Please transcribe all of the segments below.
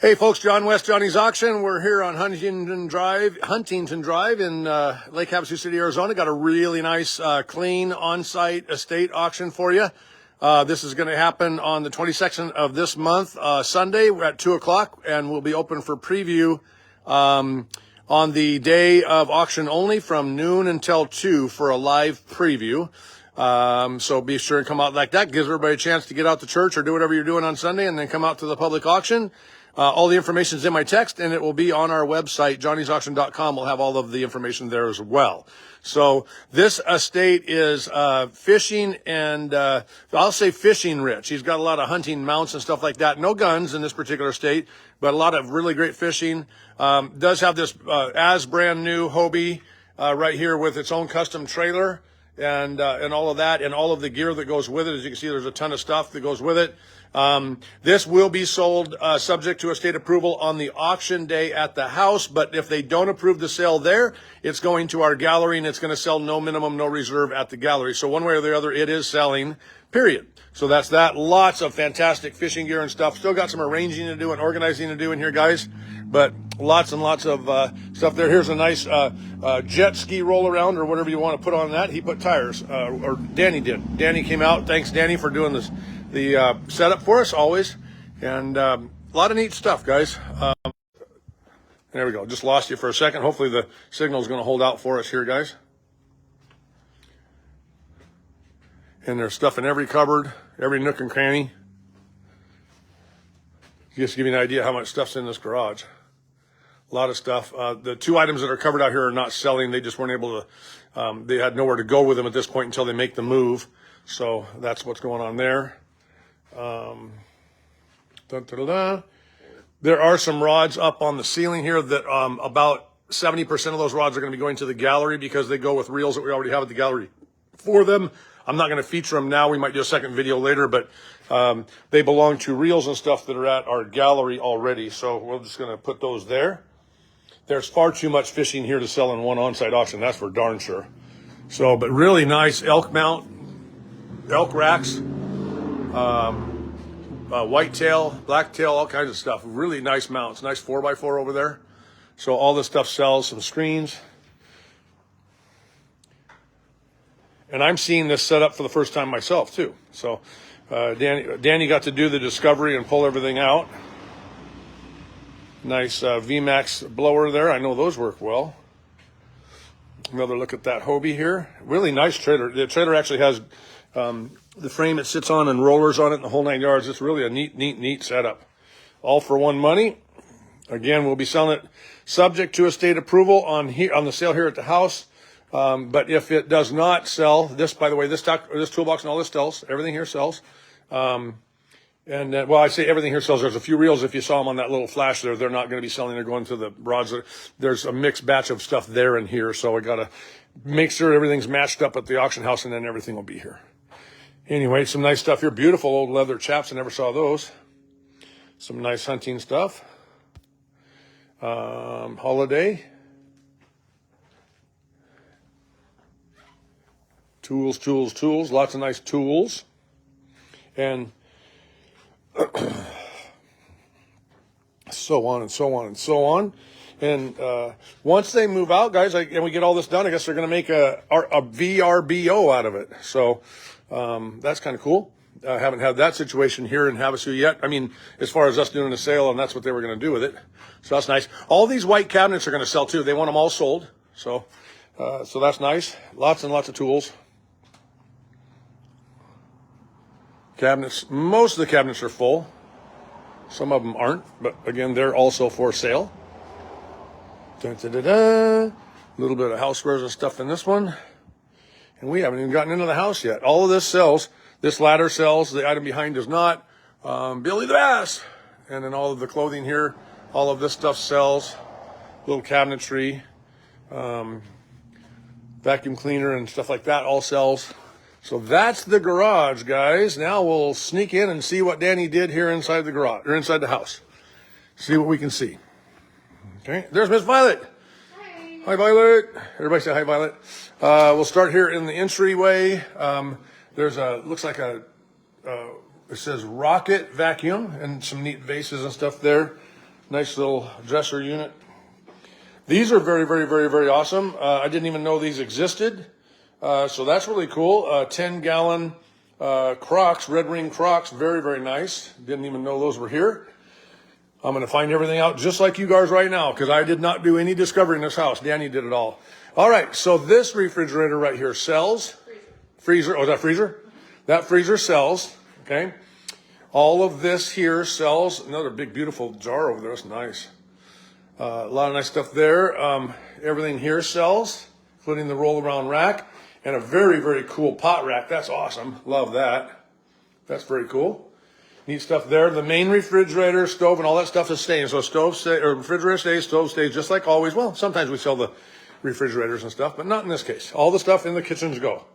Hey folks, John West, Johnny's Auction. We're here on Huntington Drive in Lake Havasu City, Arizona. Got a really nice, clean on-site estate auction for you. This is going to happen on the 22nd of this month, Sunday. We're at 2 o'clock, and we'll be open for preview on the day of auction only from noon until 2 for a live preview. So be sure and come out like that. Gives everybody a chance to get out to church or do whatever you're doing on Sunday and then come out to the public auction. All the information is in my text, and it will be on our website, johnnysauction.com. We'll have all of the information there as well. So this estate is fishing and I'll say fishing rich. He's got a lot of hunting mounts and stuff like that. No guns in this particular estate, but a lot of really great fishing. Does have this as brand new Hobie right here with its own custom trailer and all of that and all of the gear that goes with it. As you can see, there's a ton of stuff that goes with it. This will be sold subject to estate approval on the auction day at the house, but if they don't approve the sale there, it's going to our gallery and it's going to sell no minimum, no reserve at the gallery. So one way or the other, it is selling, period. So that's that. Lots of fantastic fishing gear and stuff. Still got some arranging to do and organizing to do in here, guys, but lots and lots of stuff there. Here's a nice jet ski roll around or whatever you want to put on that. He put tires, or Danny did. Danny came out. Thanks, Danny, for doing this. The setup for us always, and a lot of neat stuff, guys. There we go. Just lost you for a second. Hopefully the signal is going to hold out for us here, guys. And there's stuff in every cupboard, every nook and cranny. Just to give you an idea how much stuff's in this garage. A lot of stuff. The two items that are covered out here are not selling. They just weren't able to, they had nowhere to go with them at this point until they make the move. So that's what's going on there. There are some rods up on the ceiling here that about 70% of those rods are going to be going to the gallery because they go with reels that we already have at the gallery for them. I'm not going to feature them now. We might do a second video later, but they belong to reels and stuff that are at our gallery already. So we're just going to put those there. There's far too much fishing here to sell in one on-site auction. That's for darn sure. So, but really nice elk mount, elk racks. Whitetail, blacktail, all kinds of stuff. Really nice mounts. Nice 4x4 over there. So all this stuff sells. Some screens. And I'm seeing this set up for the first time myself too. So Danny got to do the discovery and pull everything out. Nice VMAX blower there. I know those work well. Another look at that Hobie here. Really nice trailer. The trailer actually has the frame it sits on and rollers on it and the whole 9 yards. It's really a neat setup. All for one money. Again, we'll be selling it subject to estate approval on the sale here at the house. But if it does not sell, this, by the way, this toolbox and all this sells. Everything here sells. Well, I say everything here sells. There's a few reels. If you saw them on that little flash there, they're not going to be selling. They're going to the rods. There's a mixed batch of stuff there and here. So we got to make sure everything's matched up at the auction house and then everything will be here. Anyway, some nice stuff here. Beautiful old leather chaps. I never saw those. Some nice hunting stuff. Holiday. Tools. Lots of nice tools. And so on. And once they move out, guys, and we get all this done, I guess they're going to make a VRBO out of it. So that's kind of cool. I haven't had that situation here in Havasu yet. I mean, as far as us doing a sale, and that's what they were going to do with it. So that's nice. All these white cabinets are going to sell too. They want them all sold. So that's nice. Lots and lots of tools. Cabinets. Most of the cabinets are full. Some of them aren't, but again, they're also for sale. A little bit of housewares and stuff in this one. And we haven't even gotten into the house yet. All of this sells. This ladder sells. The item behind does not. Billy the Bass. And then all of the clothing here. All of this stuff sells. Little cabinetry. Vacuum cleaner and stuff like that all sells. So that's the garage, guys. Now we'll sneak in and see what Danny did here inside the garage, or inside the house. See what we can see. Okay, there's Miss Violet. Hi. Hi, Violet. Everybody say hi, Violet. We'll start here in the entryway. There's looks like it says Rocket Vacuum and some neat vases and stuff there. Nice little dresser unit. These are very, very, very, very awesome. I didn't even know these existed. So that's really cool. 10-gallon Crocs, red ring Crocs. Very, very nice. Didn't even know those were here. I'm going to find everything out just like you guys right now because I did not do any discovery in this house. Danny did it all. All right, so this refrigerator right here sells. Freezer. Oh, is that freezer? That freezer sells, okay? All of this here sells. Another big, beautiful jar over there. That's nice. A lot of nice stuff there. Everything here sells, including the roll-around rack and a very, very cool pot rack. That's awesome. Love that. That's very cool. Neat stuff there. The main refrigerator, stove, and all that stuff is staying. So refrigerator stays, stove stays, just like always. Well, sometimes we sell the refrigerators and stuff, but not in this case. All the stuff in the kitchens go.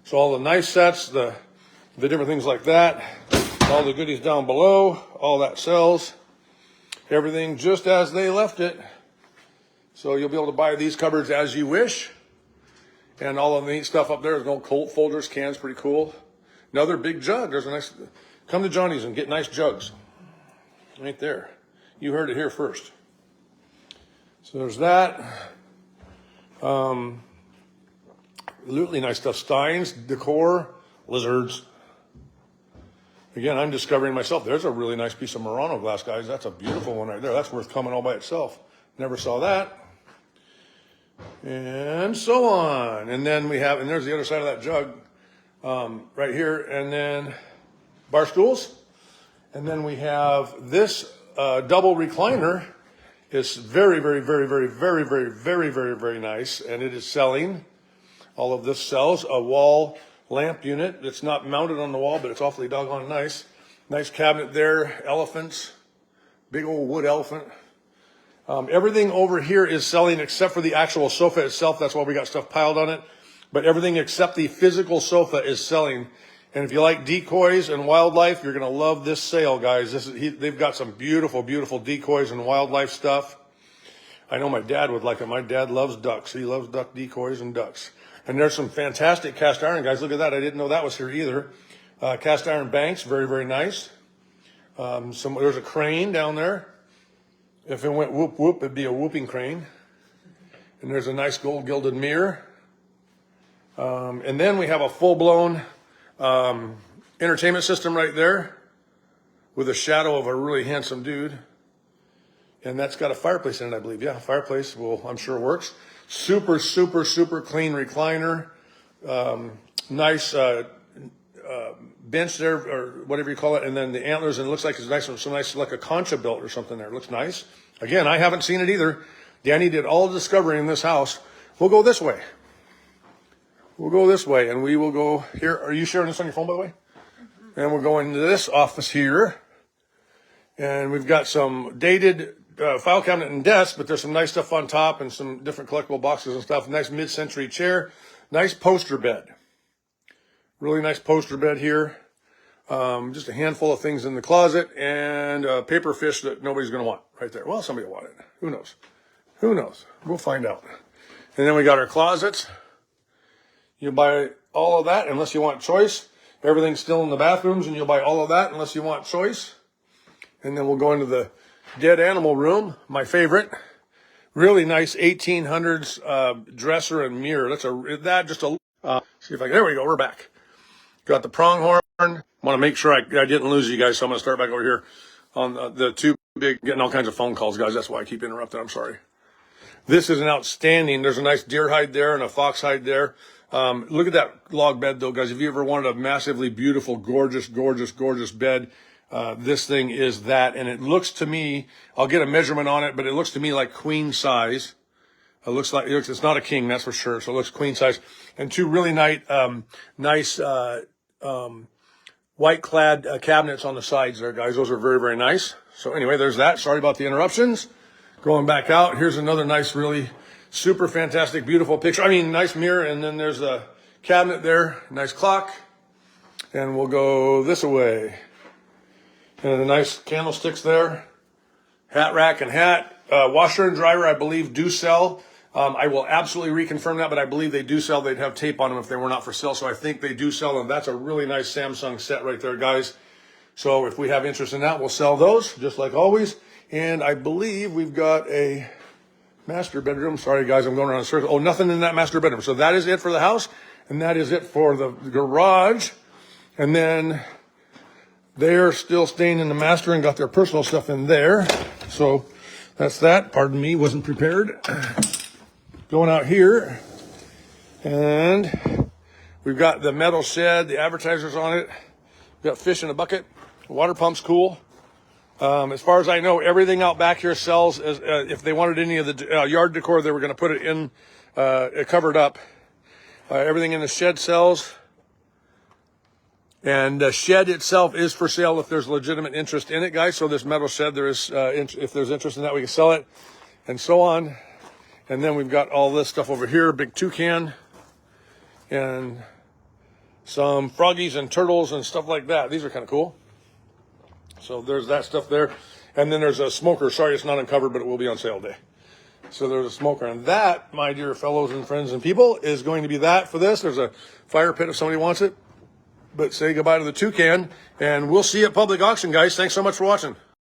So all the nice sets, the different things like that, all the goodies down below, all that sells. Everything just as they left it. So you'll be able to buy these cupboards as you wish. And all of the neat stuff up there is no cold folders, cans, pretty cool. Another big jug. There's a nice... Come to Johnny's and get nice jugs. Right there. You heard it here first. So there's that. Really nice stuff. Steins, decor, lizards. Again, I'm discovering myself. There's a really nice piece of Murano glass, guys. That's a beautiful one right there. That's worth coming all by itself. Never saw that. And so on. And then we have, and there's the other side of that jug right here. And then bar stools. And then we have this double recliner. It's very, very, very, very, very, very, very, very, very nice. And it is selling. All of this sells. A wall lamp unit. It's not mounted on the wall, but it's awfully doggone nice. Nice cabinet there. Elephants. Big old wood elephant. Everything over here is selling except for the actual sofa itself. That's why we got stuff piled on it. But everything except the physical sofa is selling. And if you like decoys and wildlife, you're going to love this sale, guys. They've got some beautiful, beautiful decoys and wildlife stuff. I know my dad would like it. My dad loves ducks. He loves duck decoys and ducks. And there's some fantastic cast iron, guys. Look at that. I didn't know that was here either. Cast iron banks, very, very nice. There's a crane down there. If it went whoop, whoop, it'd be a whooping crane. And there's a nice gold gilded mirror. And then we have a full-blown entertainment system right there with a shadow of a really handsome dude. And that's got a fireplace in it, I believe. Yeah, fireplace will, I'm sure, works. Super, super, super clean recliner. Nice bench there, or whatever you call it. And then the antlers, and it looks like it's nice, so nice, like a concha belt or something there. It looks nice. Again, I haven't seen it either. Danny did all the discovery in this house. We'll go this way. We'll go this way, and we will go here. Are you sharing this on your phone, by the way? And we're going to this office here. And we've got some dated file cabinet and desk, but there's some nice stuff on top and some different collectible boxes and stuff. Nice mid-century chair. Nice poster bed. Really nice poster bed here. Just a handful of things in the closet and a paper fish that nobody's going to want right there. Well, somebody will want it. Who knows? Who knows? We'll find out. And then we got our closets. You buy all of that unless you want choice. Everything's still in the bathrooms, and you'll buy all of that unless you want choice. And then we'll go into the dead animal room, my favorite. Really nice 1800s dresser and mirror. See if I can. There we go. We're back. Got the pronghorn. Want to make sure I didn't lose you guys, so I'm going to start back over here on the two big, getting all kinds of phone calls, guys. That's why I keep interrupting. I'm sorry. This is an outstanding. There's a nice deer hide there and a fox hide there. Look at that log bed, though, guys. If you ever wanted a massively beautiful, gorgeous, gorgeous, gorgeous bed, this thing is that. And it looks to me, I'll get a measurement on it, but it looks to me like queen size. It's not a king, that's for sure. So it looks queen size. And two really nice white clad cabinets on the sides there, guys. Those are very, very nice. So anyway, there's that. Sorry about the interruptions. Going back out, here's another nice, really super fantastic, beautiful picture. I mean, nice mirror. And then there's a cabinet there, nice clock. And we'll go this way. And the nice candlesticks there. Hat rack and hat. Washer and dryer, I believe, do sell. I will absolutely reconfirm that, but I believe they do sell. They'd have tape on them if they were not for sale. So I think they do sell them. That's a really nice Samsung set right there, guys. So if we have interest in that, we'll sell those, just like always. And I believe we've got a master bedroom. Sorry, guys, I'm going around in circles. Oh, nothing in that master bedroom. So that is it for the house, and that is it for the garage. And then they're still staying in the master and got their personal stuff in there. So that's that. Pardon me, wasn't prepared. Going out here, and we've got the metal shed, the advertisers on it. We've got fish in a bucket. The water pump's cool. As far as I know, everything out back here sells. If they wanted any of the yard decor, they were going to put it in, covered up. Everything in the shed sells. And the shed itself is for sale if there's legitimate interest in it, guys. So this metal shed, there is, if there's interest in that, we can sell it, and so on. And then we've got all this stuff over here, big toucan, and some froggies and turtles and stuff like that. These are kind of cool. So there's that stuff there. And then there's a smoker. Sorry, it's not uncovered, but it will be on sale day. So there's a smoker. And that, my dear fellows and friends and people, is going to be that for this. There's a fire pit if somebody wants it. But say goodbye to the toucan. And we'll see you at public auction, guys. Thanks so much for watching.